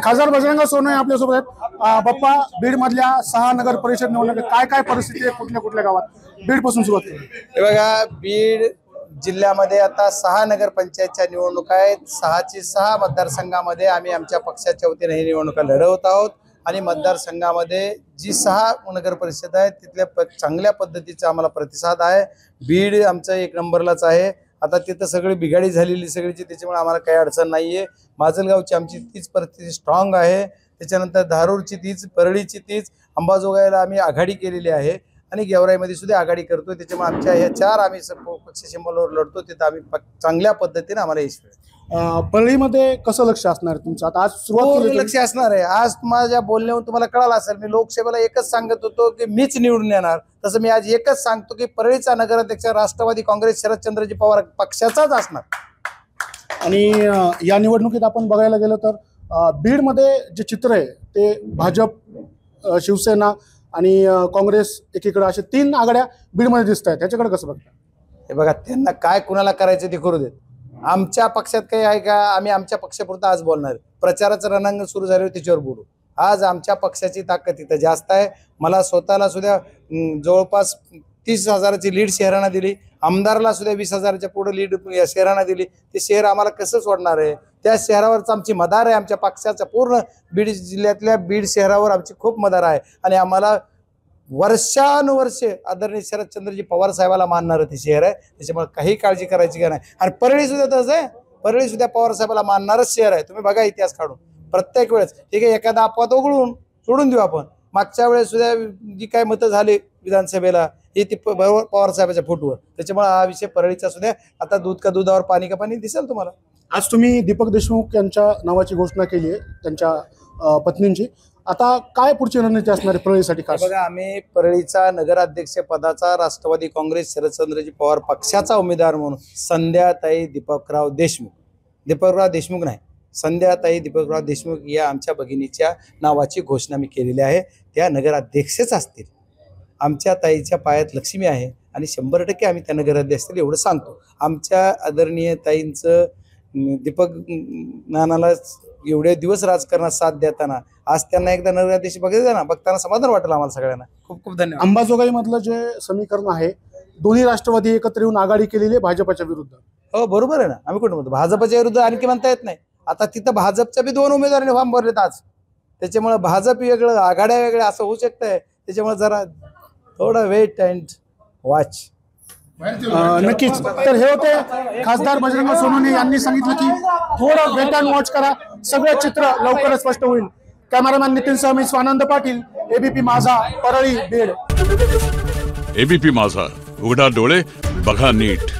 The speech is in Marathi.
खासदार बजरंग सोनवणे आपल्यासोबत आहेत। बाप्पा, बीड मधल्या 6 नगर परिषद निवडणुका काय काय परिस्थिती आहे, कुठल्या कुठल्या गावात? बीड पासून सुरुवात करू। हे बघा, बीड जिल्ह्यामध्ये आता 6 नगरपंचायतच्या निवडणुका आहेत। 6ची 6 मतदारसंघामध्ये आम्ही आमच्या पक्षाच्या वतीने ही निवडणुका लढवत आहोत आणि मतदारसंघामध्ये जी 6 नगर परिषद आहेत तिथल्या चांगल्या पद्धतीचा आम्हाला प्रतिसाद आहे। बीड आमचं 1 नंबरलाच आहे। आता तिथं सगळी बिघाडी झालेली सगळीची, त्याच्यामुळे आम्हाला काही अडचण नाहीये। माजलगावची आमची तीच परिस्थिती स्ट्रॉंग आहे। त्याच्यानंतर धारूरची तीच, परळीची तीच, अंबाजोगाईला आम्ही आघाडी केलेली आहे आणि गेवराईमध्ये सुद्धा आघाडी करतोय। त्याच्यामुळे आमच्या ह्या 4 आम्ही पक्ष सिंबलवर लढतो, तिथं आम्ही चांगल्या पद्धतीने आम्हाला यश मिळेल। परळीमध्ये कसं लक्ष असणार तुमचं? आता आज सुरुवात केली, लक्ष असणार आहे। आज माझ्या बोलण्यावरून तुम्हाला कळालं असेल, मी लोकसभेला एकच सांगत होतो की मीच निवडून येणार, तसं मी आज एकच सांगतो की परळीचा नगराध्यक्ष राष्ट्रवादी काँग्रेस शरदचंद्रजी पवार पक्षाचाच असणार। आणि या निवडणुकीत आपण बघायला गेलं तर बीडमध्ये जे चित्र आहे ते भाजप, शिवसेना आणि काँग्रेस एकीकडे असे 3 आघाड्या बीडमध्ये दिसत आहेत। त्याच्याकडे कसं बघता? हे बघा, त्यांना काय कुणाला करायचं ते करू देत। आमच्या पक्षात काही आहे का? आम्ही आमच्या पक्षापुरतं आज बोलणार। प्रचाराचं रणांगण सुरू झाल्यावर त्याच्यावर बोलू। आज आमच्या पक्षाची ताकद तिथं जास्त आहे। मला स्वतःला सुद्धा जवळपास 30,000ची लीड शहरांना दिली, आमदाराला सुद्धा 20,000च्या पुढे लीड शहरांना दिली। ते शहर आम्हाला कसं सोडणार आहे? त्या शहरावरच आमची मदार आहे। आमच्या पक्षाचा पूर्ण बीड जिल्ह्यातल्या बीड शहरावर आमची खूप मदार आहे आणि आम्हाला वर्षानुवर्षे आदरणीय शरदचंद्रजी पवार साहेबाला मानणारं ते शहर आहे। त्याच्यामुळे काही काळजी करायची का नाही। आणि परळी सुद्धा तसं आहे, परळी सुद्धा पवार साहेबाला मानणारच शहर आहे। तुम्ही बघा इतिहास काढून प्रत्येक वेळेस। ठीक आहे, एखादा अपवाद उघडून सोडून देऊ आपण। मागच्या वेळेस सुद्धा जी काय मतं झाली विधानसभेला हे ती बरोबर पवार साहेबाच्या फुटवर। त्याच्यामुळे हा विषय परळीचा सुद्धा आता दूध का दुधावर पाणी का पाणी दिसेल तुम्हाला। आज तुम्ही दीपक देशमुख यांच्या नावाची घोषणा केली आहे, त्यांच्या पत्नींची। आता काय पुढची रणनीती असणार आहे परळीसाठी? खास बघा, आम्ही परळीचा नगराध्यक्ष पदाचा राष्ट्रवादी काँग्रेस शरदचंद्रजी पवार पक्षाचा उमेदवार म्हणून संध्याताई दीपकराव देशमुख नाही, संध्याताई दीपकराव देशमुख या आमच्या भगिनीच्या नावाची घोषणा मी केलेली आहे। त्या नगराध्यक्षच असतील। आमच्या ताईच्या पायात लक्ष्मी आहे आणि 100% आम्ही त्या नगराध्यक्ष असतील एवढं सांगतो। आमच्या आदरणीय ताईंचं दीपक नानाला एवढे दिवस राजकारणात साथ देताना आज त्यांना एकदा नगराध्यक्ष बघताना समाधान वाटलं आम्हाला सगळ्यांना। खूप खूप धन्यवाद। अंबाजोगाई मधलं जे समीकरण आहे, दोन्ही राष्ट्रवादी एकत्र येऊन आघाडी केलेली आहे भाजपच्या विरुद्ध। हो, बरोबर आहे ना। आम्ही कुठं म्हणतो भाजपच्या विरुद्ध आणखी म्हणता येत नाही। आता तिथं भाजपच्या बी 2 उमेदवारांनी फॉर्म भरलेत आज। त्याच्यामुळे भाजप वेगळं, आघाड्या वेगळ्या असं होऊ शकतंय। त्याच्यामुळे जरा थोडं वेट अँड वॉच। नक्कीच। तर हे होते खासदार बजरंग सोनवणे यांनी सांगितलं की थोडं वेट अँड वॉच करा, सगळं चित्र लवकरच स्पष्ट होईल। कॅमेरामॅन नितीन सह मी स्वानंद पाटील, एबीपी माझा, परळी, बीड। एबीपी माझा, उघडा डोळे बघा नीट।